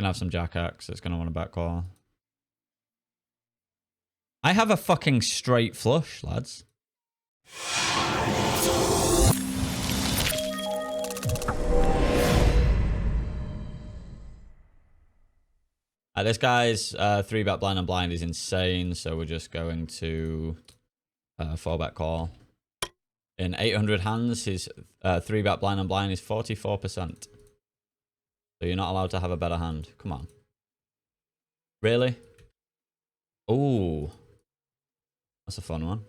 Gonna have some jack X. It's gonna want to bet call. I have a fucking straight flush, lads. This guy's 3-bet blind and blind is insane, so we're just going to 4-bet call. In 800 hands, his 3-bet blind and blind is 44%. So you're not allowed to have a better hand. Come on. Really? Ooh. That's a fun one.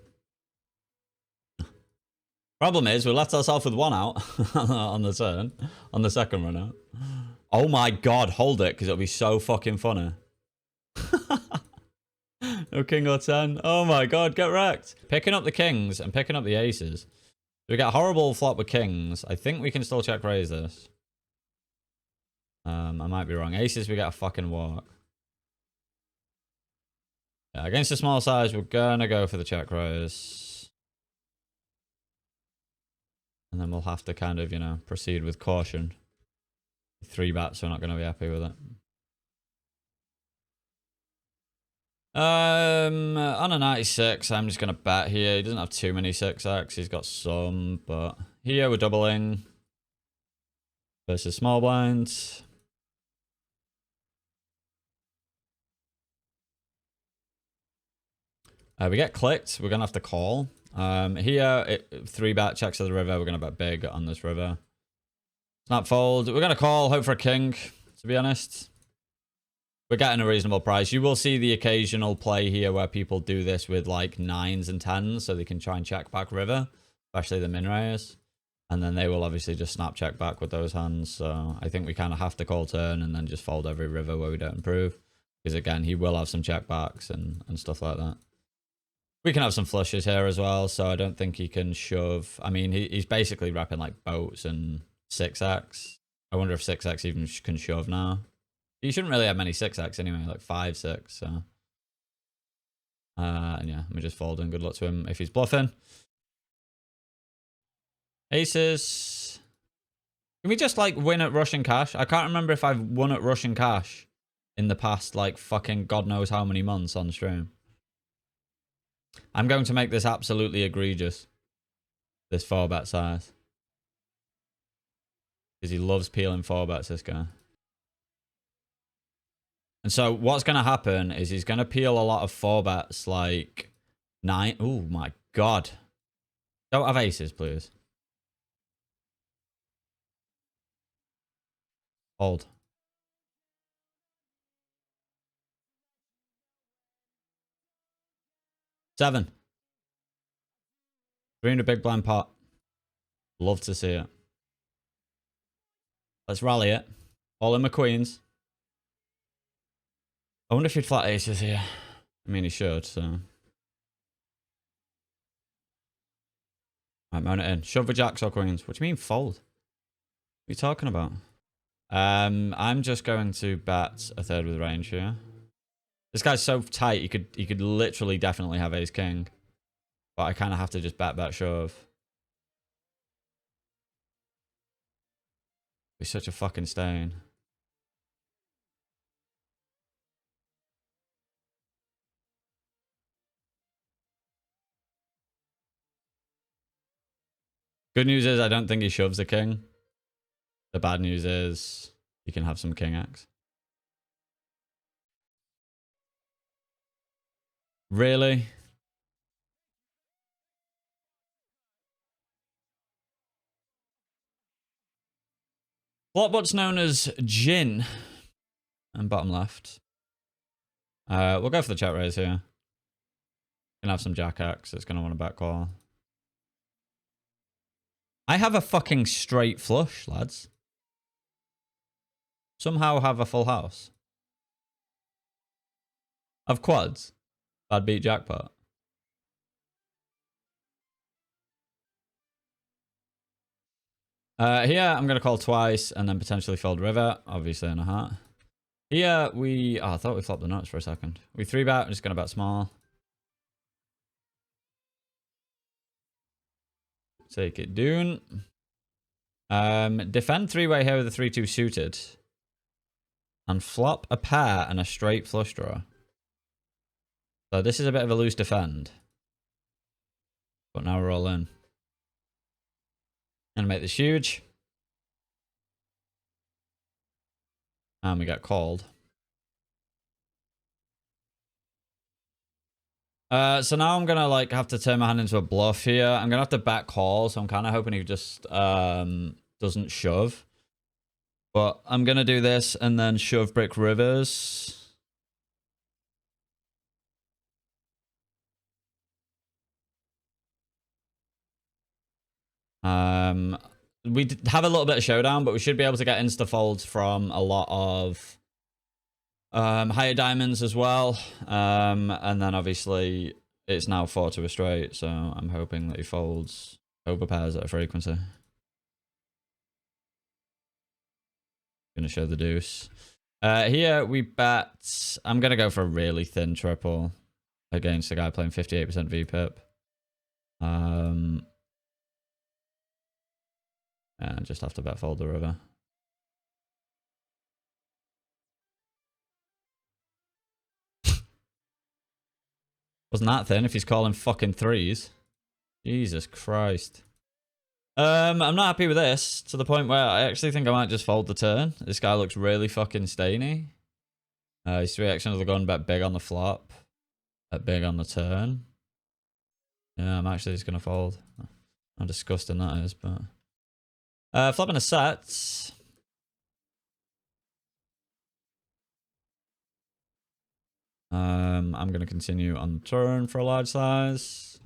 Problem is, we left ourselves with 1 out on the turn. On the second run out. Oh my god, hold it, because it'll be so fucking funny. No king or 10. Oh my god, get wrecked. Picking up the kings and picking up the aces. We get a horrible flop with kings. I think we can still check raise this. I might be wrong. Aces, we get a fucking walk. Yeah, against a small size, we're gonna go for the check raise. And then we'll have to kind of, you know, proceed with caution. 3 bets, we're not gonna be happy with it. On a 96, I'm just gonna bet here. He doesn't have too many 6x. He's got some, but here we're doubling versus small blinds. We get clicked. We're gonna have to call. Here, 3-bet checks to the river. We're gonna bet big on this river. Snap fold. We're gonna call. Hope for a king. To be honest. We're getting a reasonable price. You will see the occasional play here where people do this with like 9s and 10s so they can try and check back river, especially the min raise. And then they will obviously just snap check back with those hands. So I think we kind of have to call turn and then just fold every river where we don't improve. Because again, he will have some check backs and stuff like that. We can have some flushes here as well, so I don't think he can shove. I mean, he's basically repping like boats and 6x. I wonder if 6x even can shove now. You shouldn't really have many 6x anyway, like 5, 6, so. And yeah, we're just folding. Good luck to him if he's bluffing. Aces. Can we just like win at Russian cash? I can't remember if I've won at Russian cash in the past like fucking God knows how many months on stream. I'm going to make this absolutely egregious. This 4-bet size. Because he loves peeling 4-bets, this guy. And so what's going to happen is he's going to peel a lot of 4-bets like 9. Oh my god. Don't have aces, please. Hold. $7. 300 big blind pot. Love to see it. Let's rally it. All in my queens. I wonder if he'd flat aces here. I mean, he should, so. Right, mount it in. Shove with jacks or queens. What do you mean fold? What are you talking about? I'm just going to bet a third with range here. This guy's so tight, he could literally definitely have ace king. But I kind of have to just bet shove. He's such a fucking stain. Good news is I don't think he shoves a king. The bad news is he can have some king X. Really? Flop what's known as gin. And bottom left. We'll go for the check raise here. Gonna have some jack X. It's gonna want a bet call. I have a fucking straight flush, lads. Somehow have a full house. Of quads. Bad beat jackpot. Here, I'm going to call twice and then potentially fold river. Obviously in a heart. Here, oh, I thought we flopped the nuts for a second. We 3-bet. I'm just going to bet small. Take it down. Defend 3-way here with a 3-2 suited. and flop a pair and a straight flush draw. So this is a bit of a loose defend. But now we're all in. Gonna make this huge. And we get called. So now I'm gonna like have to turn my hand into a bluff here. I'm gonna have to back call, so I'm kind of hoping he just doesn't shove. But I'm gonna do this and then shove brick rivers. We have a little bit of showdown, but we should be able to get insta folds from a lot of higher diamonds as well. And then obviously it's now 4 to a straight, so I'm hoping that he folds over pairs at a frequency. Gonna show the deuce. Here we bet. I'm gonna go for a really thin triple against a guy playing 58% VPIP. And just have to bet fold the river. Wasn't that thin if he's calling fucking threes? Jesus Christ. I'm not happy with this, to the point where I actually think I might just fold the turn. This guy looks really fucking stainy. He's 3x the gun, bet big on the flop. Bet big on the turn. Yeah, I'm actually just gonna fold. How disgusting that is, but... flopping a set. I'm going to continue on the turn for a large size.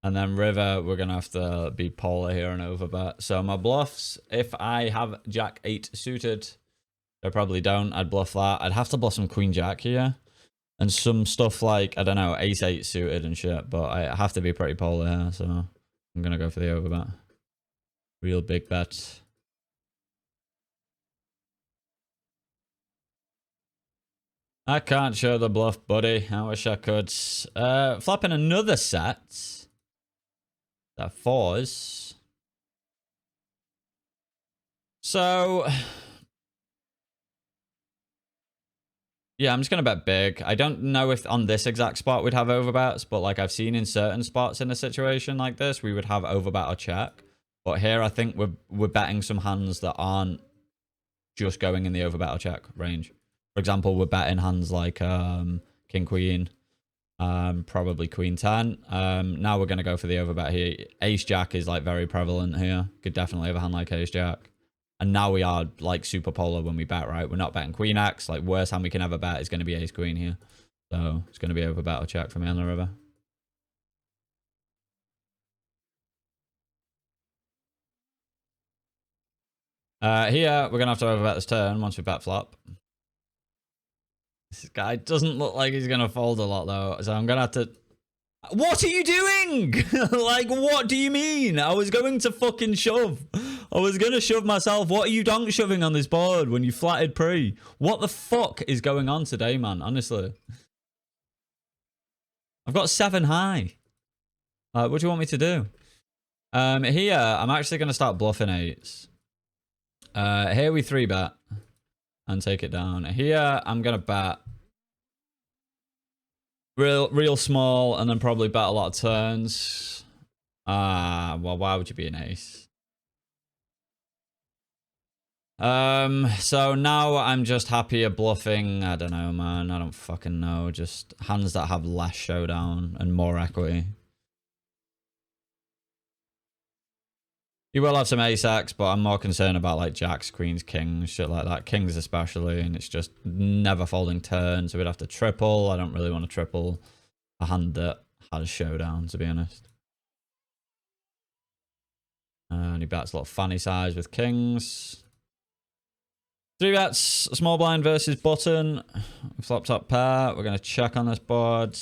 And then river, we're going to have to be polar here and overbet. So my bluffs, if I have jack 8 suited, I probably don't. I'd bluff that. I'd have to bluff some queen jack here. And some stuff like, I don't know, ace 8 suited and shit. But I have to be pretty polar here, so I'm going to go for the overbet. Real big bet. I can't show the bluff, buddy. I wish I could. Flapping another set. That 4s. So... yeah, I'm just going to bet big. I don't know if on this exact spot we'd have overbets, but like I've seen in certain spots in a situation like this, we would have overbet or check. But here I think we're betting some hands that aren't just going in the overbet or check range. For example, we're betting hands like King Queen, probably Queen 10. Now we're going to go for the overbet here. Ace Jack is like very prevalent here. Could definitely have a hand like Ace Jack. And now we are like super polar when we bet, right? We're not betting Queen X. Like worst hand we can ever bet is going to be Ace Queen here. So it's going to be overbet or check for me on the river. Here we're going to have to overbet this turn once we bet flop. This guy doesn't look like he's going to fold a lot though. So I'm going to have to... What are you doing? Like, what do you mean? I was going to fucking shove. I was going to shove myself. What are you donk shoving on this board when you flatted pre? What the fuck is going on today, man? Honestly. I've got 7 high. What do you want me to do? Here, I'm actually going to start bluffing 8s. Here we 3-bet. And take it down. Here, I'm going to bet. Real small, and then probably bet a lot of turns. Well, why would you be an ace? So now I'm just happier bluffing. I don't know, man. I don't fucking know. Just hands that have less showdown and more equity. You will have some ace-x, but I'm more concerned about like jacks, queens, kings, shit like that. Kings especially, and it's just never folding turns. So we'd have to triple. I don't really want to triple a hand that has showdown, to be honest. And he bets a lot of fanny size with kings. 3 bets, small blind versus button. Flop top pair. We're going to check on this board.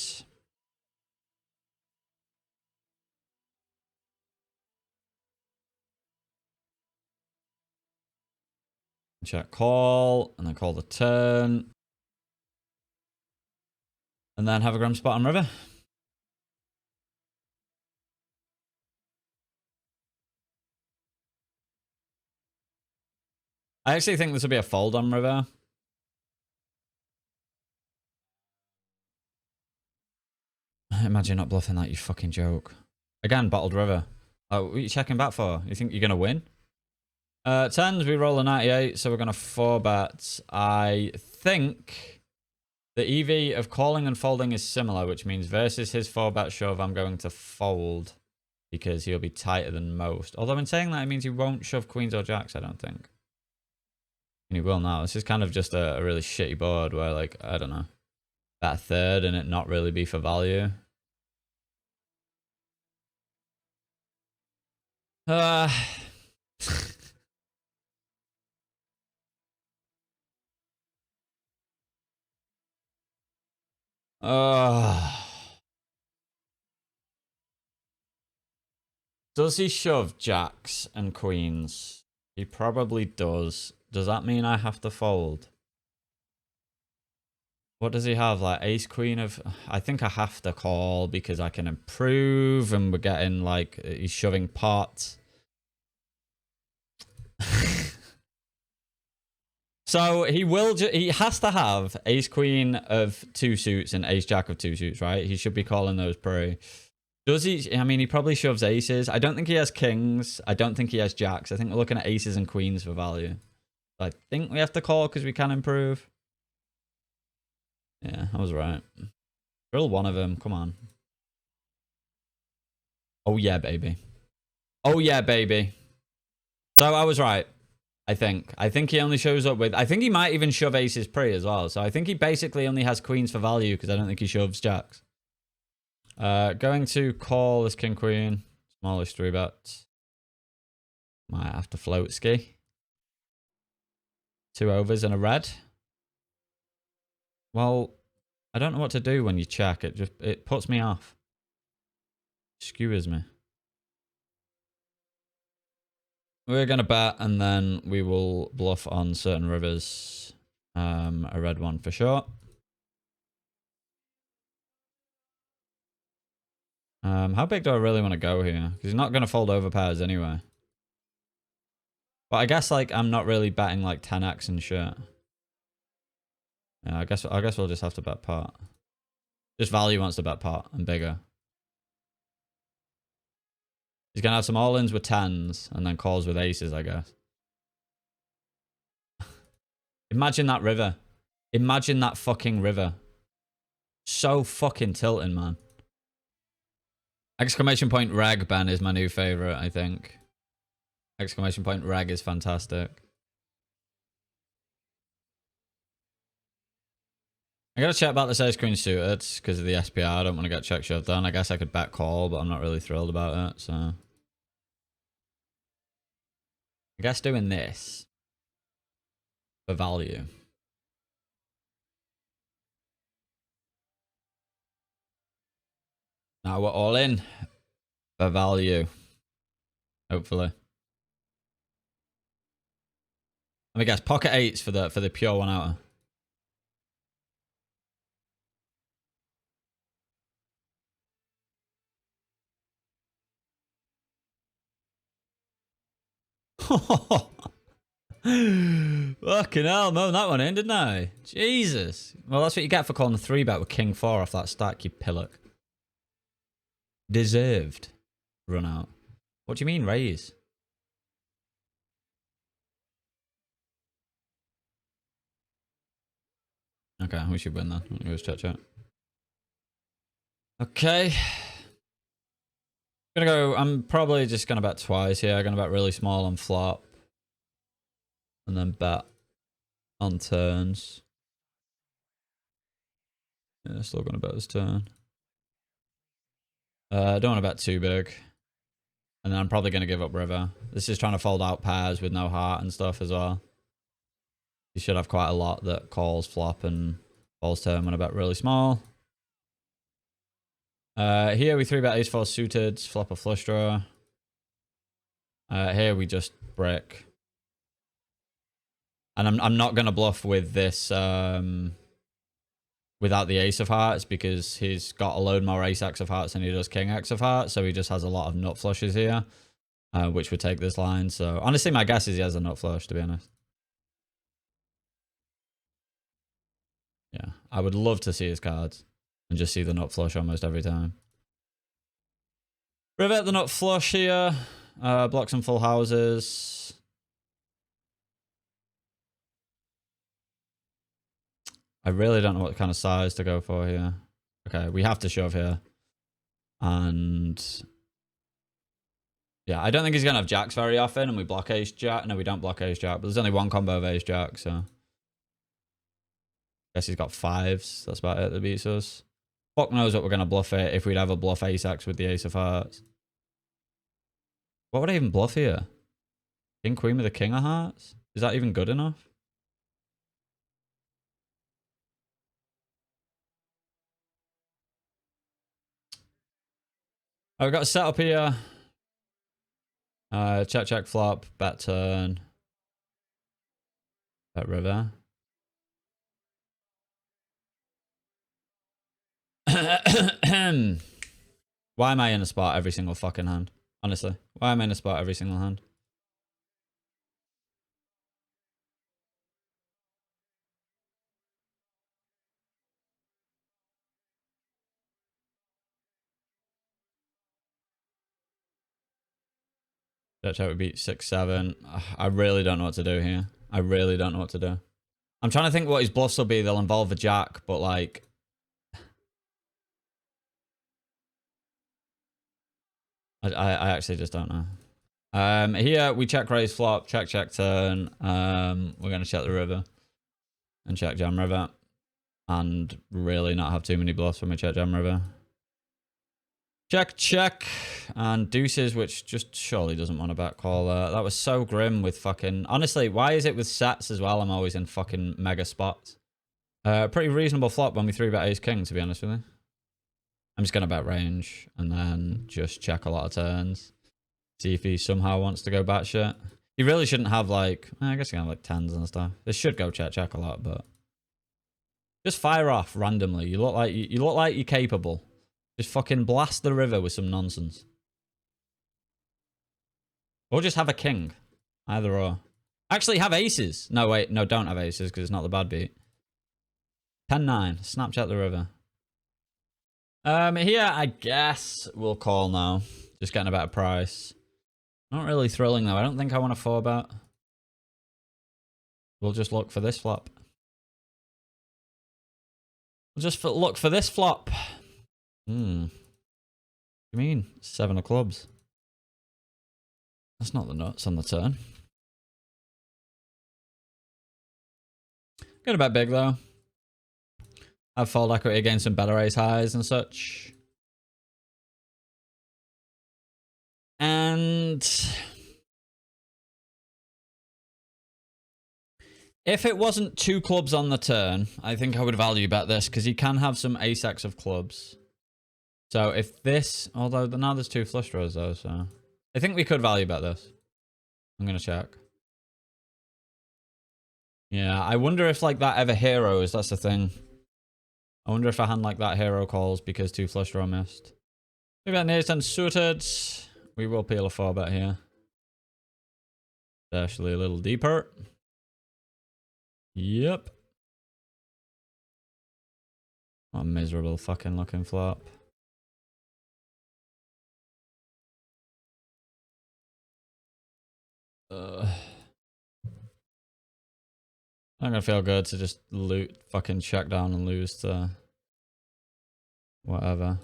Check call, and then call the turn. And then have a gram spot on river. I actually think this will be a fold on river. Imagine not bluffing that, you fucking joke. Again, bottled river. Oh, what are you checking back for? You think you're going to win? Tens, we roll a 98, so we're going to 4-bet. I think the EV of calling and folding is similar, which means versus his 4-bet shove, I'm going to fold because he'll be tighter than most. Although in saying that, it means he won't shove queens or jacks, I don't think. And he will now. This is kind of just a really shitty board where, like, I don't know, bet a third and it not really be for value. Does he shove jacks and queens? He probably does. Does that mean I have to fold? What does he have? Like ace queen of... I think I have to call because I can improve and we're getting like... He's shoving pots. So he will... He has to have ace queen of 2 suits and ace jack of 2 suits, right? He should be calling those pre. Does he? I mean, he probably shoves aces. I don't think he has kings. I don't think he has jacks. I think we're looking at aces and queens for value. So I think we have to call because we can improve. Yeah, I was right. Drill one of them. Come on. Oh, yeah, baby. Oh, yeah, baby. So I was right, I think. I think he only shows up with... I think he might even shove aces pre as well. So I think he basically only has queens for value because I don't think he shoves jacks. Going to call this king queen. Smallish 3-bet. Might have to float ski. 2 overs and a red. Well, I don't know what to do when you check. It puts me off. Skewers me. We're gonna bet and then we will bluff on certain rivers. A red one for sure. How big do I really want to go here? Because he's not going to fold over pairs anyway. But I guess like I'm not really betting like 10x and shit. Yeah, I guess we'll just have to bet pot. Just value wants to bet pot and bigger. He's going to have some all-ins with 10s and then calls with aces, I guess. Imagine that river. Imagine that fucking river. So fucking tilting, man. Exclamation point reg, Ben, is my new favorite, I think. Exclamation point reg is fantastic. I gotta check about this ace queen suited because of the SPR. I don't want to get check shoved down. I guess I could bet call, but I'm not really thrilled about it, so. I guess doing this for value. Now we're all in for value. Hopefully. Let me guess, pocket 8s for the pure 1-outer. Fucking hell, moaned that one in, didn't I? Jesus. Well, that's what you get for calling the 3-bet with king 4 off that stack, you pillock. Deserved run out. What do you mean raise? Okay, we should win then. Let's check. Okay. I'm probably just gonna bet twice here. I'm gonna bet really small on flop. And then bet on turns. Yeah, still gonna bet this turn. I don't want to bet too big. And then I'm probably going to give up river. This is trying to fold out pairs with no heart and stuff as well. You should have quite a lot that calls flop and falls turn when I bet really small. Here we 3-bet ace 4 suited, flop a flush draw. Here we just brick. And I'm not going to bluff with this... without the ace of hearts because he's got a load more ace x of hearts than he does king x of hearts, so he just has a lot of nut flushes here, which would take this line. So honestly, my guess is he has a nut flush, to be honest. I would love to see his cards and just see the nut flush almost every time. River the nut flush here. Block some full houses. I really don't know what kind of size to go for here. Okay, we have to shove here. And yeah, I don't think he's going to have jacks very often, and we block ace jack. No, we don't block ace jack, but there's only one combo of ace jack, so guess he's got fives. That's about it that beats us. Fuck knows what we're going to bluff it if we'd ever bluff ace x with the ace of hearts. What would I even bluff here? King queen with the king of hearts? Is that even good enough? Oh, we've got a setup here. Check, check, flop, bet turn. Bet river. Why am I in a spot every single fucking hand? Honestly, why am I in a spot every single hand? That's how we beat 6-7. I really don't know what to do here. I really don't know what to do. I'm trying to think what his bluffs will be. They'll involve a jack, but like... I actually just don't know. Here we check raise flop, check turn. We're going to check the river and check jam river, and really not have too many bluffs when we check jam river. Check, and deuces, which just surely doesn't want to back call. That was so grim with fucking... Honestly, why is it with sets as well? I'm always in fucking mega spots. Pretty reasonable flop when we 3-bet ace king, to be honest with you. I'm just going to bet range and then just check a lot of turns. See if he somehow wants to go batshit. He really shouldn't have like... I guess he can have like 10s and stuff. This should go check a lot, but... Just fire off randomly. You look like you're capable. Just fucking blast the river with some nonsense. Or just have a king. Either or. Actually, have aces. No, wait. No, don't have aces because it's not the bad beat. 10-9. Snapchat the river. Here, I guess we'll call now. Just getting a better price. Not really thrilling, though. I don't think I want a 4-bet. We'll just look for this flop. We'll just look for this flop. What do you mean? 7 of clubs. That's not the nuts on the turn. Good about big, though. Have fold equity against some better ace highs and such. And... if it wasn't 2 clubs on the turn, I think I would value bet this, because he can have some ace-x of clubs. So if this... although now there's 2 flush draws, though, so... I think we could value bet this. I'm going to check. Yeah, I wonder if, like, that ever heroes. That's the thing. I wonder if a hand like that hero calls because 2 flush draw missed. We've got near 10 suited. We will peel a 4-bet here. Actually a little deeper. Yep. What a miserable fucking looking flop. I'm gonna feel good to just fucking check down and lose to whatever.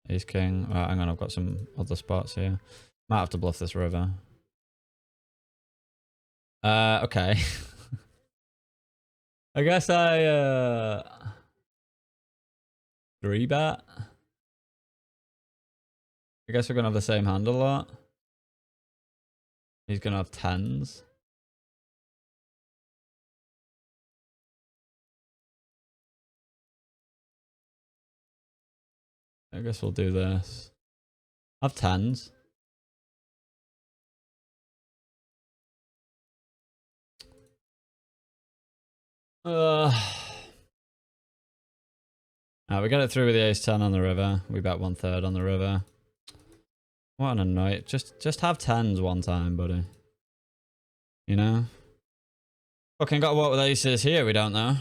Ace king. Right, hang on, I've got some other spots here. Might have to bluff this river. Okay. I guess I 3-bet. I guess we're gonna have the same hand a lot. He's gonna have 10s. I guess we'll do this. I have 10s. We got it through with the ace 10 on the river. We bet 1/3 on the river. What an annoy. Just have 10s one time, buddy. You know? Fucking got what with aces here, we don't know.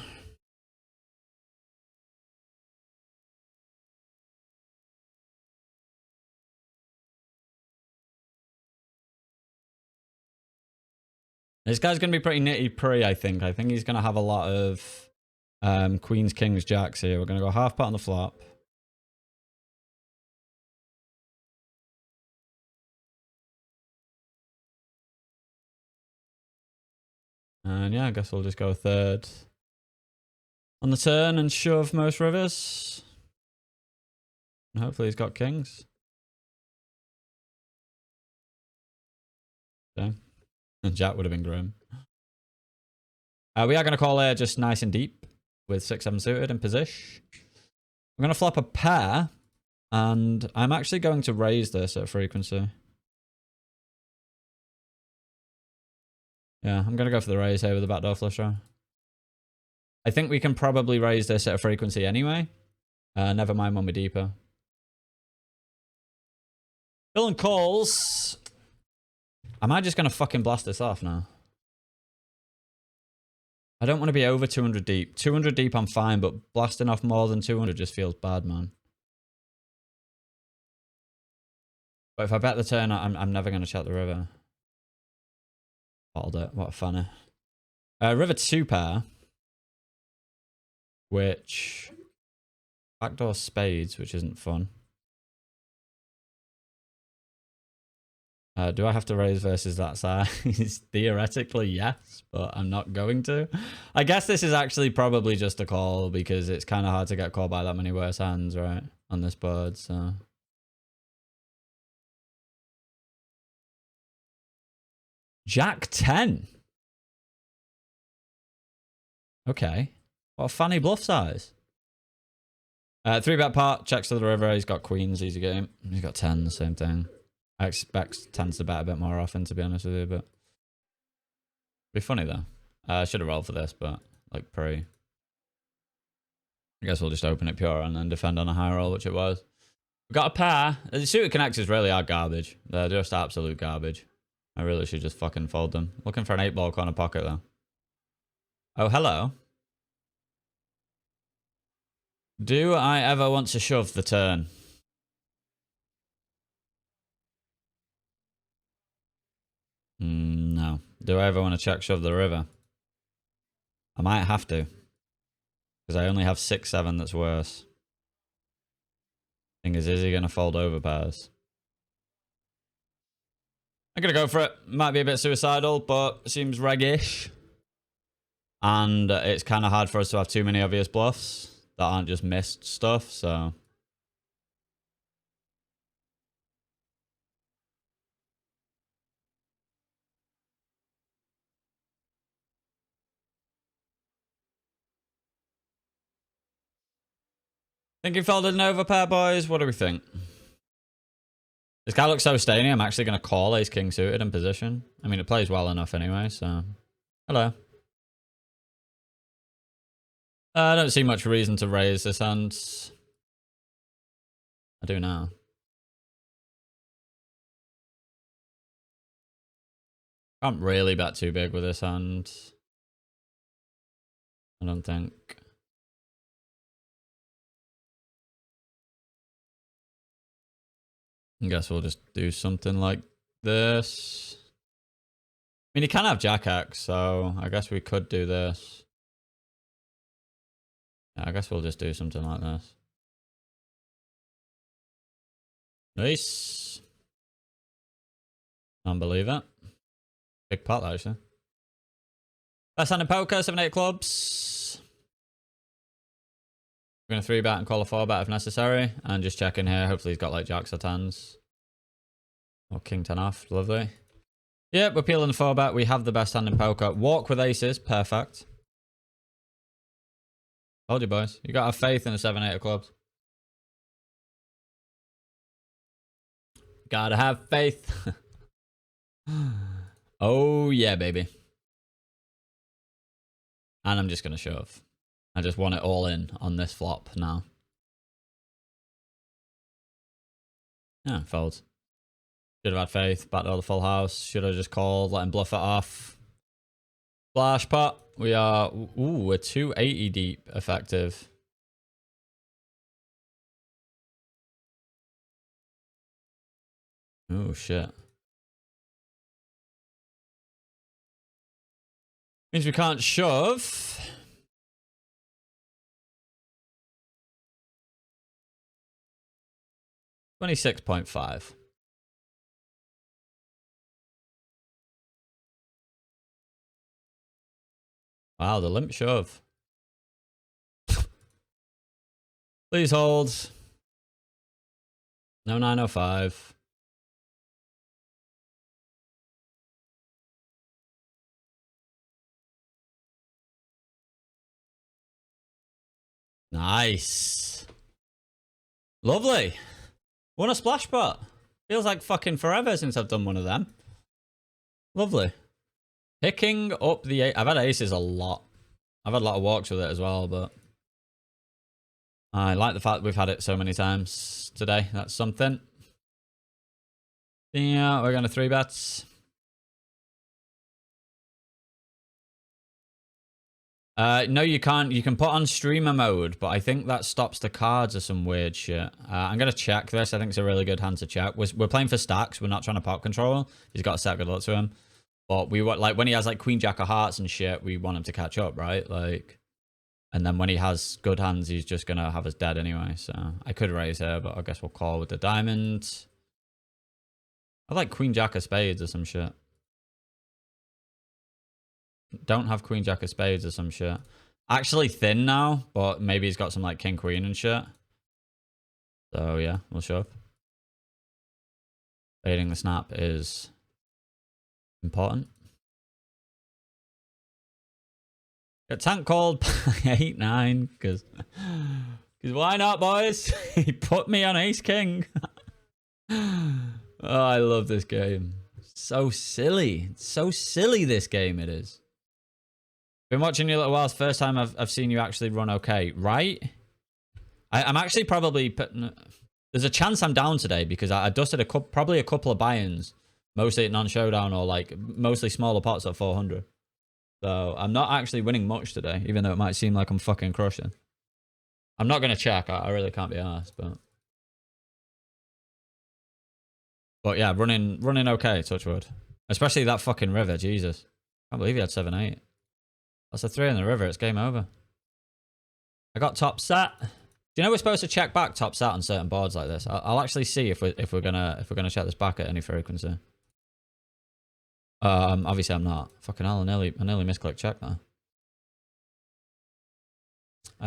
This guy's going to be pretty nitty-pretty, I think. I think he's going to have a lot of queens, kings, jacks here. We're going to go half pot on the flop. And yeah, I guess we'll just go third on the turn and shove most rivers. And hopefully he's got kings. Okay. And jack would have been grim. We are going to call here just nice and deep with 6-7 suited in position. I'm going to flop a pair. And I'm actually going to raise this at frequency. Yeah, I'm going to go for the raise here with the backdoor flush draw. I think we can probably raise this at a frequency anyway. Never mind when we're deeper. Dylan calls. Am I just going to fucking blast this off now? I don't want to be over 200 deep. 200 deep I'm fine, but blasting off more than 200 just feels bad, man. But if I bet the turn, I'm never going to check the river. Bottled it. What a funny. River 2 pair. Which... backdoor spades, which isn't fun. Do I have to raise versus that size? Theoretically, yes, but I'm not going to. I guess this is actually probably just a call because it's kind of hard to get called by that many worse hands, right? On this board, so... Jack 10. Okay. What a funny bluff size. 3-bet pot, checks to the river. He's got queens, easy game. He's got 10, the same thing. I expect tends to bet a bit more often, to be honest with you, but... be funny, though. I should have rolled for this, but, like, pre. I guess we'll just open it pure and then defend on a high roll, which it was. We've got a pair. The suited connectors really are garbage. They're just absolute garbage. I really should just fucking fold them. Looking for an 8-ball corner pocket, though. Oh, hello. Do I ever want to shove the turn? No. Do I ever want to check shove the river? I might have to. Because I only have 6-7 that's worse. Thing is he going to fold over pairs? I'm going to go for it. Might be a bit suicidal, but seems reg-ish. And it's kind of hard for us to have too many obvious bluffs that aren't just missed stuff, so... think he folded an overpair, boys? What do we think? This guy looks so stainy, I'm actually going to call ace-king suited in position. I mean, it plays well enough anyway, so... hello. I don't see much reason to raise this hand. I do now. Can't really bet too big with this hand. I don't think. I guess we'll just do something like this. I mean, he can have Jack X, so I guess we could do this. Yeah, I guess we'll just do something like this. Nice. Can't believe it. Big pot, actually. Best hand in poker, 7-8 clubs. We're going to 3-bet and call a 4-bet if necessary. And just check in here. Hopefully he's got like jacks or 10s. Or king 10 off. Lovely. Yep, we're peeling the 4-bet. We have the best hand in poker. Walk with aces. Perfect. Told you, boys. You got to have faith in the 7-8 of clubs. Gotta have faith. Oh, yeah, baby. And I'm just going to shove. I just want it all in on this flop now. Yeah, fold. Should have had faith. Backdoor the full house. Should have just called. Let him bluff it off. Splash pot. We are... ooh, we're 280 deep effective. Oh, shit. Means we can't shove. $26.5. Wow, the limp shove. Please hold. No 905. Nice. Lovely. Won a splash pot. Feels like fucking forever since I've done one of them. Lovely. Picking up the... I've had aces a lot. I've had a lot of walks with it as well, but... I like the fact that we've had it so many times today. That's something. Yeah, we're going to 3-bets. No, you can't. You can put on streamer mode, but I think that stops the cards or some weird shit. I'm going to check this. I think it's a really good hand to check. We're playing for stacks. We're not trying to pot control. He's got a set good luck to him. But we want, like, when he has like queen jack of hearts and shit, we want him to catch up, right? Like, and then when he has good hands, he's just going to have us dead anyway. So I could raise here, but I guess we'll call with the diamond. I like queen jack of spades or some shit. Don't have queen jack of spades or some shit. Actually thin now, but maybe he's got some like king queen and shit. So yeah, we'll shove. Fading the snap is important. Get tank called by 8-9 because why not, boys? He put me on ace king. Oh, I love this game. So silly. It's so silly this game it is. Been watching you a little while. It's the first time I've seen you actually run okay, right? I'm actually probably... There's a chance I'm down today because I dusted probably a couple of buy-ins. Mostly at non-showdown or like mostly smaller pots at 400. So I'm not actually winning much today, even though it might seem like I'm fucking crushing. I'm not going to check. I really can't be arsed, but yeah, running okay, touch wood. Especially that fucking river, Jesus. I can't believe he had 7-8. That's a 3 in the river, it's game over. I got top set. Do you know we're supposed to check back top set on certain boards like this? I'll actually see if we're gonna check this back at any frequency. Obviously I'm not. Fucking hell, I nearly misclicked check there.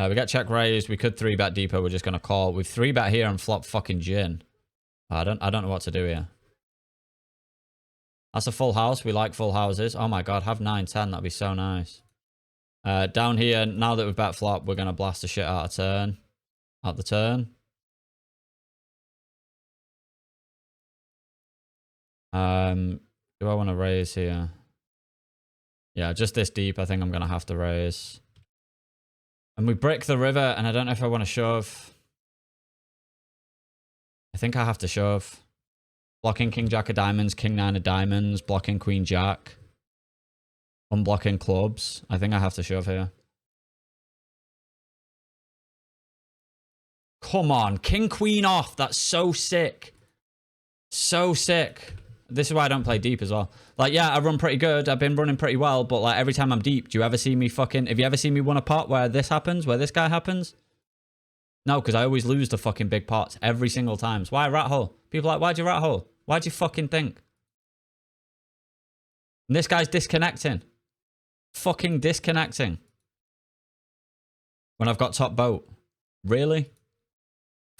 We got check raised. We could 3-bet deeper. We're just gonna call. We've 3-bet here and flop fucking gin. I don't know what to do here. That's a full house. We like full houses. Oh my god, have 9-10. That'd be so nice. Down here, now that we've bet flop, we're gonna blast the shit out of turn. Out the turn. Do I want to raise here? Yeah, just this deep. I think I'm gonna have to raise. And we break the river, and I don't know if I want to shove. I think I have to shove. Blocking king jack of diamonds, king 9 of diamonds, blocking queen jack. Unblocking clubs. I think I have to shove here. Come on, king queen off. That's so sick. So sick. This is why I don't play deep as well. Like, yeah, I run pretty good. I've been running pretty well, but like every time I'm deep, do you ever see me fucking... Have you ever seen me win a pot where this happens? Where this guy happens? No, because I always lose the fucking big pots every single time. So why rat hole? People are like, why'd you rat hole? Why'd you fucking think? And this guy's disconnecting. Fucking disconnecting. When I've got top boat. Really?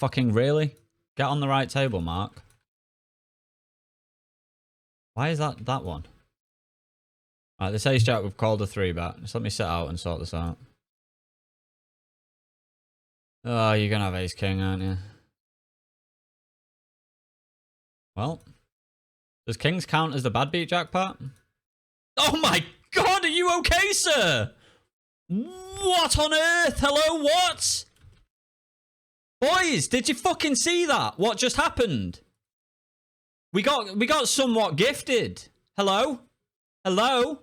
Fucking really? Get on the right table, Mark. Why is that one? Alright, this ace jack, we've called a 3-bet. Just let me sit out and sort this out. Oh, you're gonna have ace king, aren't you? Well, does kings count as the bad beat jackpot? Oh my god, are you okay, sir? What on earth? Hello, what? Boys, did you fucking see that? What just happened? We got somewhat gifted. Hello? Hello?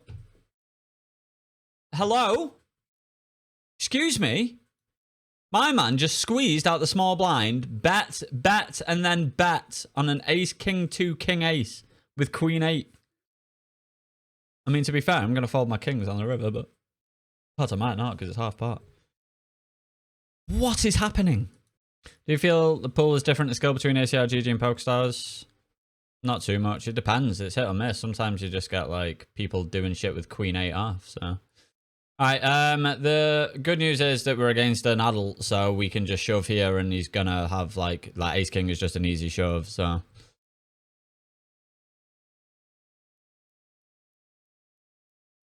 Hello? Excuse me? My man just squeezed out the small blind, bet, and then bet on an ace, king 2, king ace with queen 8. I mean, to be fair, I'm going to fold my kings on the river, but pot I might not because it's half pot. What is happening? Do you feel the pool is different in skill between ACR, GG, and PokerStars? Not too much. It depends. It's hit or miss. Sometimes you just get like people doing shit with Queen 8 off. So, alright. The good news is that we're against an adult, so we can just shove here, and he's gonna have like Ace King is just an easy shove. So,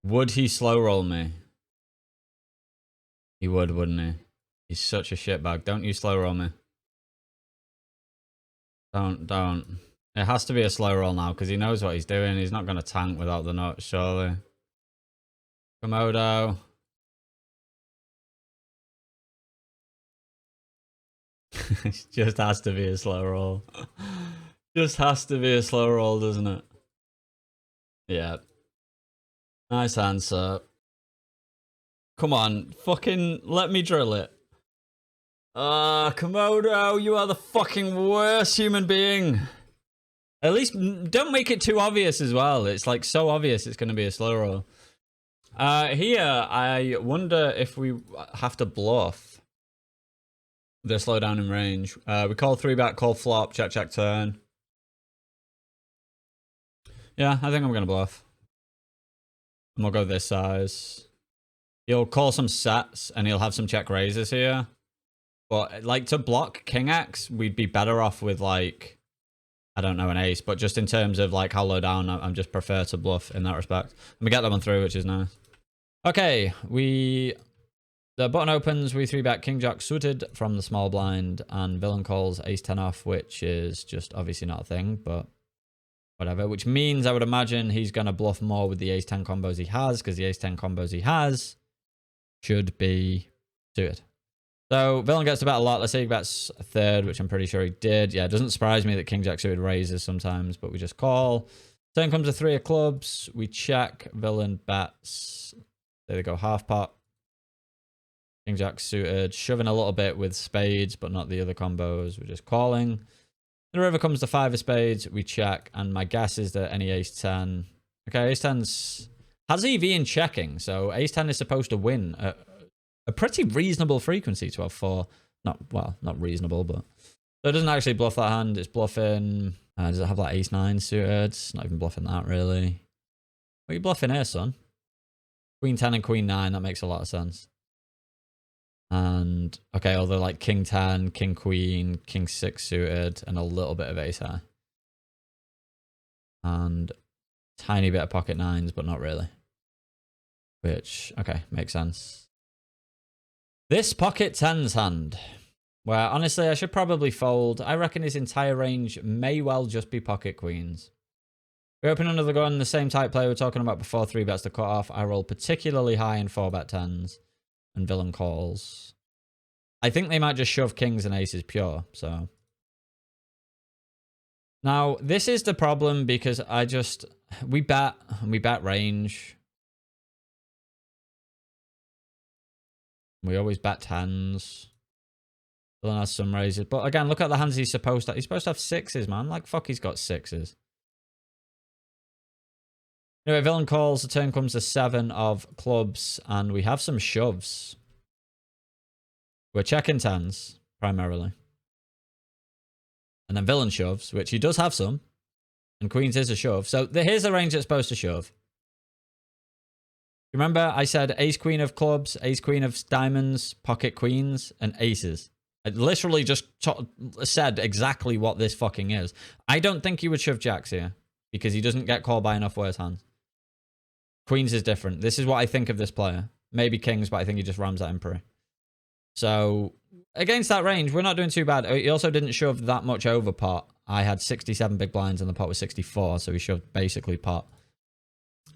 would he slow roll me? He would, wouldn't he? He's such a shitbag. Don't you slow roll me? Don't. It has to be a slow roll now because he knows what he's doing. He's not going to tank without the nuts, surely. Komodo. It just has to be a slow roll. Just has to be a slow roll, doesn't it? Yeah. Nice answer. Come on, fucking let me drill it. Komodo, you are the fucking worst human being. At least don't make it too obvious as well. It's like so obvious it's going to be a slow roll. Here, I wonder if we have to bluff the slowdown in range. We call 3-bet, call flop, check, check, turn. Yeah, I think I'm going to bluff. And we'll go this size. He'll call some sets and he'll have some check raises here. But like to block King X, we'd be better off with like, I don't know, an ace. But just in terms of like how low down, I'm just prefer to bluff in that respect. And we get that one through, which is nice. Okay, the button opens, we 3-bet King Jack suited from the small blind, and villain calls ace 10 off, which is just obviously not a thing, but whatever. Which means I would imagine he's going to bluff more with the ace 10 combos he has, because the ace 10 combos he has should be suited. So villain gets to bet a lot. Let's say he bets a third, which I'm pretty sure he did. Yeah, it doesn't surprise me that King Jack suited raises sometimes, but we just call. Turn comes a 3 of clubs. We check. Villain bets. There they go, half pot. King Jack suited, shoving a little bit with spades, but not the other combos. We're just calling. The river comes to 5 of spades. We check, and my guess is that any ace 10. Okay, ace 10's has EV in checking, so ace 10 is supposed to win a pretty reasonable frequency, 12-4. Not reasonable, but so it doesn't actually bluff that hand. It's bluffing. Does it have like ace 9 suited? It's not even bluffing that really. What are you bluffing here, son? Queen 10 and Queen 9, that makes a lot of sense. And, okay, although like King 10, King Queen, King 6 suited, and a little bit of ace high. And tiny bit of pocket 9s, but not really. Which, okay, makes sense. This pocket 10s hand, where honestly I should probably fold. I reckon his entire range may well just be pocket queens. We open under the gun, the same type play we were talking about before, 3 bets to cut off. I roll particularly high in 4-bet 10s and villain calls. I think they might just shove kings and aces pure, so. Now, this is the problem because we bet range. We always bet 10s. Villain has some raises. But again, look at the hands he's supposed to have 6s, man. Like, fuck, he's got 6s. Anyway, villain calls. The turn comes to 7 of clubs, and we have some shoves. We're checking 10s, primarily. And then villain shoves, which he does have some. And queens is a shove. So here's the range that's supposed to shove. Remember, I said ace queen of clubs, ace queen of diamonds, pocket queens, and aces. I literally just said exactly what this fucking is. I don't think he would shove jacks here, because he doesn't get called by enough worse hands. Queens is different. This is what I think of this player. Maybe kings, but I think he just rams that emperor. So, against that range, we're not doing too bad. He also didn't shove that much over pot. I had 67 big blinds and the pot was 64, so he shoved basically pot.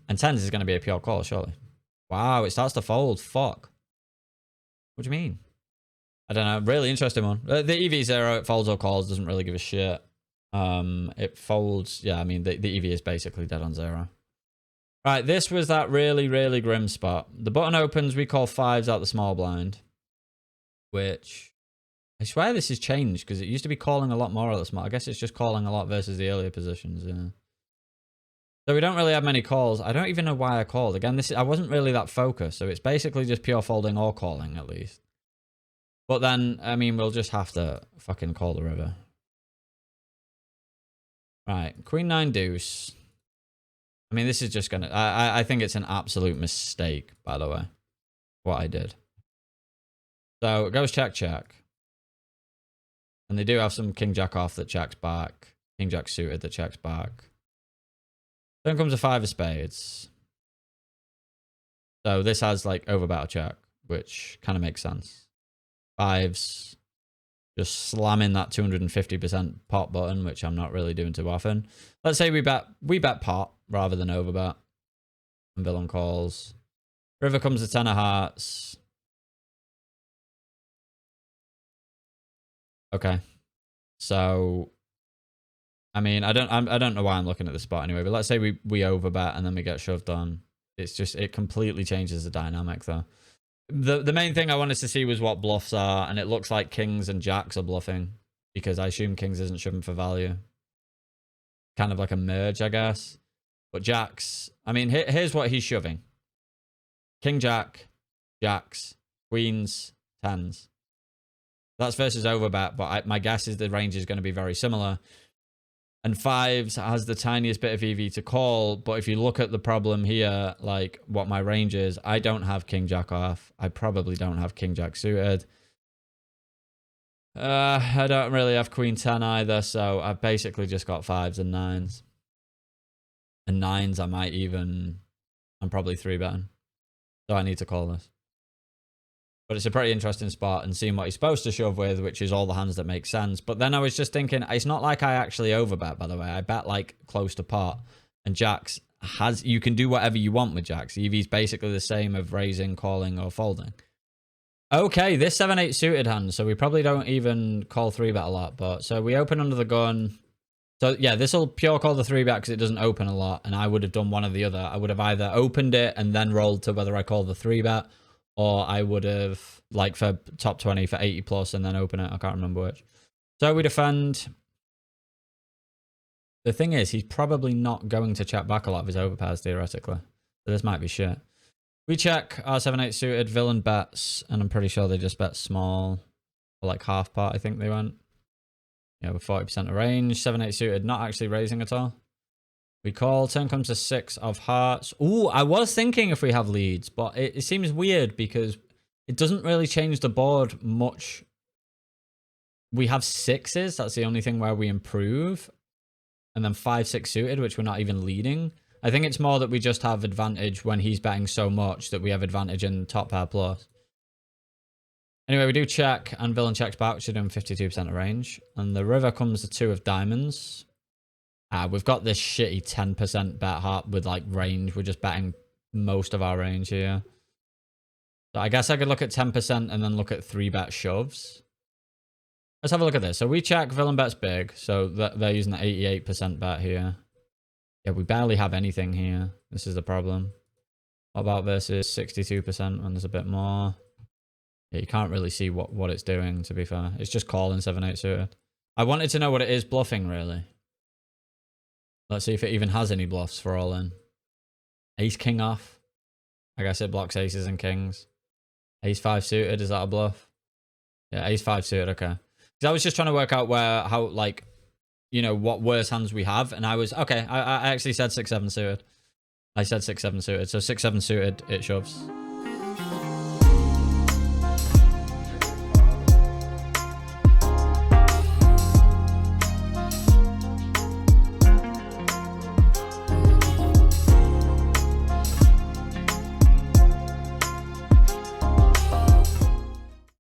And 10s is going to be a pure call, surely. Wow, it starts to fold. Fuck. What do you mean? I don't know. Really interesting one. The EV0, it folds or calls, doesn't really give a shit. It folds. Yeah, I mean, the EV is basically dead on 0. Right, this was that really, really grim spot. The button opens, we call 5s out the small blind. Which, I swear this has changed, because it used to be calling a lot more at the small. I guess it's just calling a lot versus the earlier positions, yeah. So we don't really have many calls. I don't even know why I called. Again, I wasn't really that focused. So it's basically just pure folding or calling at least. But then, I mean, we'll just have to fucking call the river. Right, Queen 9 deuce. I mean, this is just gonna... I think it's an absolute mistake, by the way, what I did. So it goes check, check. And they do have some king jack off that checks back. King jack suited that checks back. Then comes a 5 of spades. So this has like overbet or check, which kind of makes sense. 5s. Just slamming that 250% pot button, which I'm not really doing too often. Let's say we bet pot rather than overbet. And villain calls. River comes to 10 of hearts. Okay. So I mean, I don't know why I'm looking at the spot anyway, but let's say we overbet and then we get shoved on. It's just, it completely changes the dynamic though. The main thing I wanted to see was what bluffs are, and it looks like kings and jacks are bluffing because I assume kings isn't shoving for value. Kind of like a merge, I guess. But jacks, I mean, here's what he's shoving. King jack, jacks, queens, 10s. That's versus overbet, but my guess is the range is going to be very similar. And 5s has the tiniest bit of EV to call, but if you look at the problem here, like what my range is, I don't have king jack off. I probably don't have king jack suited. I don't really have queen 10 either, so I've basically just got 5s and 9s. And 9s I'm probably 3-betting. So I need to call this. But it's a pretty interesting spot, and seeing what he's supposed to shove with, which is all the hands that make sense. But then I was just thinking, it's not like I actually overbet, by the way. I bet like close to pot. And jacks you can do whatever you want with jacks. EV's basically the same of raising, calling, or folding. Okay, this 7-8 suited hand, so we probably don't even call 3-bet a lot. But so we open under the gun. So yeah, this will pure call the 3-bet because it doesn't open a lot, and I would have done one or the other. I would have either opened it and then rolled to whether I call the 3-bet, or I would have, like, for top 20 for 80 plus and then open it. I can't remember which. So we defend. The thing is, he's probably not going to check back a lot of his overpairs, theoretically. So this might be shit. We check our 7-8 suited, villain bets, and I'm pretty sure they just bet small. Or like half pot, I think they went. Yeah, with 40% of range. 7-8 suited, not actually raising at all. We call. Turn comes to 6 of hearts. Ooh, I was thinking if we have leads, but it seems weird because it doesn't really change the board much. We have 6s. That's the only thing where we improve. And then 5-6 suited, which we're not even leading. I think it's more that we just have advantage when he's betting so much that we have advantage in top pair plus. Anyway, we do check, and villain checks back, which is doing 52% of range. And the river comes to 2 of diamonds. We've got this shitty 10% bet heart with like range. We're just betting most of our range here. So I guess I could look at 10% and then look at 3-bet shoves. Let's have a look at this. So we check, villain bets big. So they're using an 88% bet here. Yeah, we barely have anything here. This is the problem. What about versus 62% when there's a bit more? Yeah, you can't really see what it's doing, to be fair. It's just calling 7-8 suited. I wanted to know what it is bluffing, really. Let's see if it even has any bluffs for all in. Ace king off. I guess it blocks aces and kings. Ace 5 suited, is that a bluff? Yeah, ace 5 suited, okay. Because I was just trying to work out how like, you know, what worse hands we have. And I was, okay, I actually said 6-7 suited. I said 6-7 suited. So 6-7 suited, it shoves.